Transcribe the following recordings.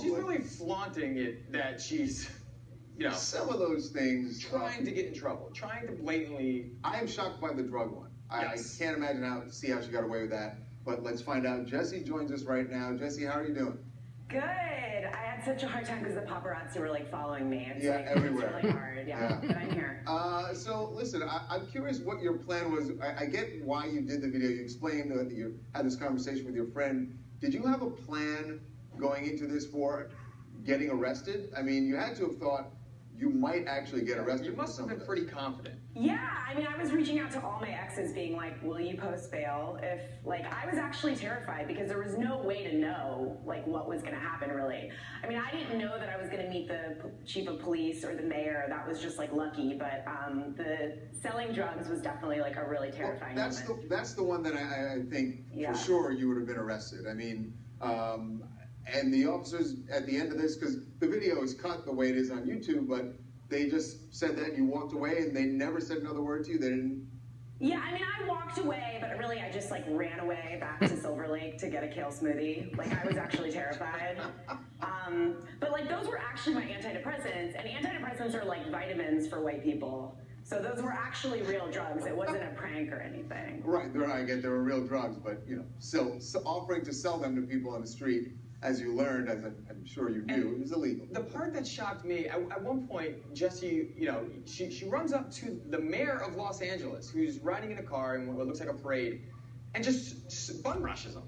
And she's really flaunting it that she's, you know, some of those things. Trying to get in trouble, trying to blatantly. I am shocked by the drug one. Yes. I can't imagine see how she got away with that. But let's find out. Jessie joins us right now. Jessie, how are you doing? Good. I had such a hard time because the paparazzi were like following me. It's everywhere. It's really hard. Yeah. But I'm here. So listen, I'm curious what your plan was. I get why you did the video. You explained that you had this conversation with your friend. Did you have a plan going into this for getting arrested? I mean, you had to have thought you might actually get arrested. You must have been pretty confident. Yeah, I mean, I was reaching out to all my exes being like, will you post bail? If, like, I was actually terrified because there was no way to know, like, what was going to happen, really. I mean, I didn't know that I was going to meet the chief of police or the mayor. That was just, like, lucky. But the selling drugs was definitely, like, a really terrifying moment. That's the one that I think for sure you would have been arrested. I mean, and the officers at the end of this, because the video is cut the way it is on YouTube, but they just said that you walked away and they never said another word to you. They didn't. Yeah, I mean, I walked away, but really I just like ran away back to Silver Lake to get a kale smoothie. Like, I was actually terrified. But like, those were actually my antidepressants, and antidepressants are like vitamins for white people. So those were actually real drugs. It wasn't a prank or anything. Right, I get they were real drugs, but you know, so offering to sell them to people on the street, as you learned, as I'm sure you knew, it was illegal. The part that shocked me, at one point, Jessie, you know, she runs up to the mayor of Los Angeles, who's riding in a car in what looks like a parade, and just bum rushes him.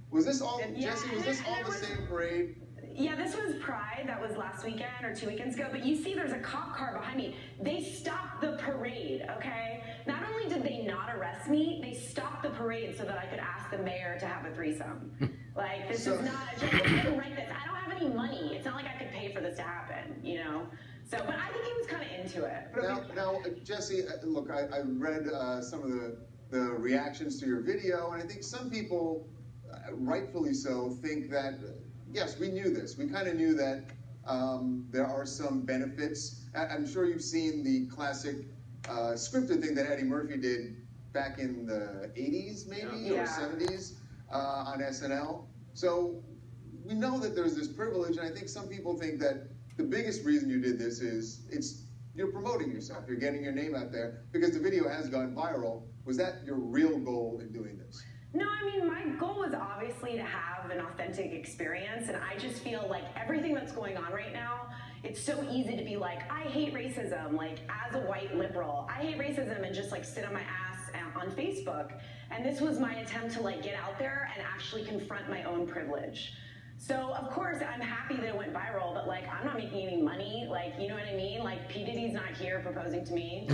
Was this all, Jessie, was this all the same parade? Yeah, this was Pride. That was last weekend or 2 weekends ago. But you see there's a cop car behind me. They stopped the parade, okay? Not only did they not arrest me, they stopped the parade so that I could ask the mayor to have a threesome. Like, this is not a joke. I didn't write this. I don't have any money. It's not like I could pay for this to happen, you know? So, but I think he was kind of into it. Now, Jessie, look, I read some of the reactions to your video, and I think some people, rightfully so, think that, yes, we knew this. We kind of knew that there are some benefits. I'm sure you've seen the classic scripted thing that Eddie Murphy did back in the 80s, maybe, or 70s on SNL. So we know that there's this privilege, and I think some people think that the biggest reason you did this is you're promoting yourself. You're getting your name out there because the video has gone viral. Was that your real goal in doing this? No, I mean, my goal was obviously to have an authentic experience, and I just feel like everything that's going on right now, it's so easy to be like, I hate racism, like, as a white liberal. I hate racism and just, like, sit on my ass on Facebook. And this was my attempt to, like, get out there and actually confront my own privilege. So, of course, I'm happy that it went viral, but, like, I'm not making any money. Like, you know what I mean? Like, P. Diddy's not here proposing to me.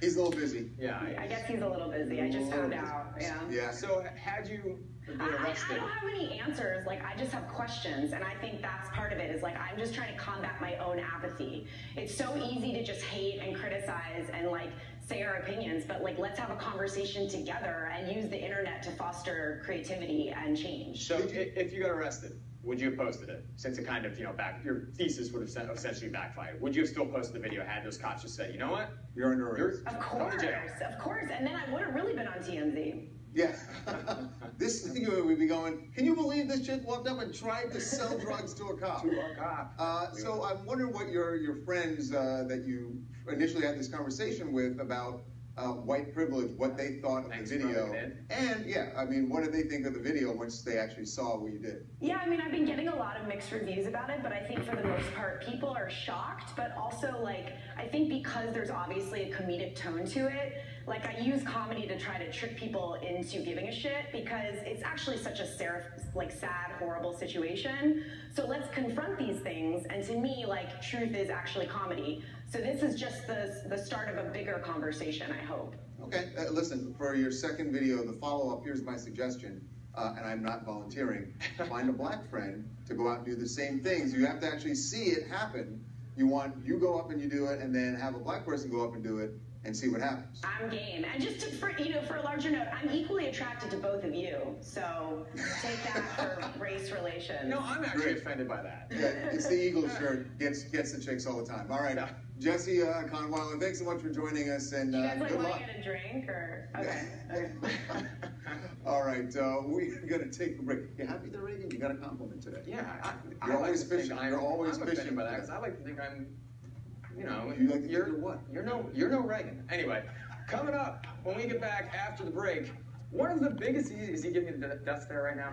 He's a little busy. Yeah. I guess he's a little busy. I just found out. Yeah. So, had you been arrested? I don't have any answers. Like, I just have questions, and I think that's part of it, is, like, I'm just trying to combat my own apathy. It's so easy to just hate and criticize and, like, say our opinions, but, like, let's have a conversation together and use the internet to foster creativity and change. So if you got arrested, would you have posted it? Since it kind of, you know, your thesis would have essentially backfired. Would you have still posted the video had those cops just said, you know what? You're under arrest. Of course. And then I would have really been on TMZ. Yeah. This thing we'd be going, can you believe this chick walked up and tried to sell drugs to a cop? So I'm wondering what your friends that you initially had this conversation with about white privilege, what they thought of the video. And yeah, I mean, what did they think of the video once they actually saw what you did? Yeah, I mean, I've been getting a lot of mixed reviews about it, but I think for the most part, people are shocked, but also, like, I think because there's obviously a comedic tone to it, like, I use comedy to try to trick people into giving a shit because it's actually such a sad, horrible situation. So let's confront these things, and to me, like, truth is actually comedy. So this is just the start of a bigger conversation, I hope. Okay, listen, for your second video, the follow-up, here's my suggestion, and I'm not volunteering. Find a black friend to go out and do the same things. You have to actually see it happen. You go up and you do it, and then have a black person go up and do it, and see what happens. I'm game. And just for a larger note, I'm equally attracted to both of you. So take that for race relations. No, I'm actually offended by that. Yeah, it's the Eagles shirt. Gets the chicks all the time. All right, Yeah. Jessie Conweiler, thanks so much for joining us, and Do you guys good want luck. to get a drink or? Okay. All right, we're gonna take a break. You happy there, Reagan? You got a compliment today. Yeah, You're I always like to think fishing. You're always I'm fishing offended by for that that. because I like to think I'm, You like to think you're what? You're no Reagan. Anyway, coming up when we get back after the break, one of the biggest. Is he giving me the dust there right now?